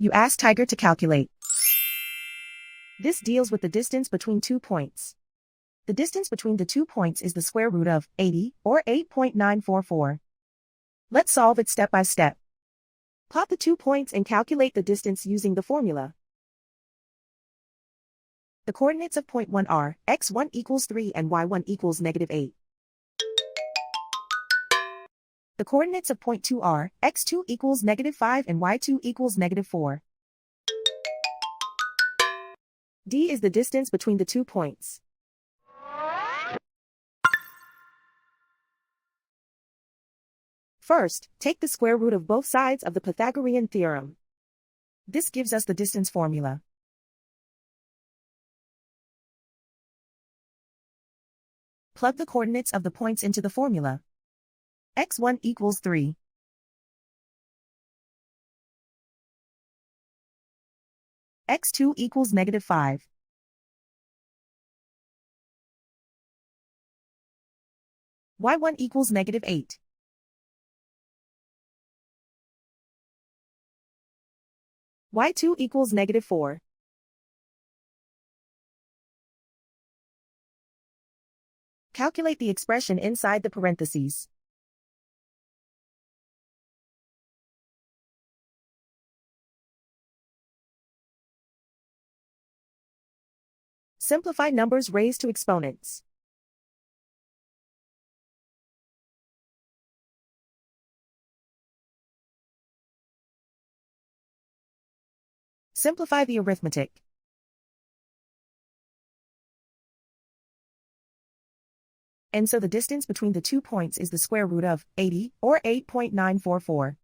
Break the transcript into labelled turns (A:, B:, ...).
A: You ask Tiger to calculate. This deals with the distance between 2 points. The distance between the 2 points is the square root of 80, or 8.944. Let's solve it step by step. Plot the 2 points and calculate the distance using the formula. The coordinates of point 1 are x1 equals 3 and y1 equals -8. The coordinates of point 2 are x2 equals -5 and y2 equals -4. D is the distance between the 2 points. First, take the square root of both sides of the Pythagorean theorem. This gives us the distance formula. Plug the coordinates of the points into the formula. x1 equals 3. x2 equals -5. y1 equals -8. y2 equals -4. Calculate the expression inside the parentheses. Simplify numbers raised to exponents. Simplify the arithmetic. And so the distance between the 2 points is the square root of 80, or 8.944.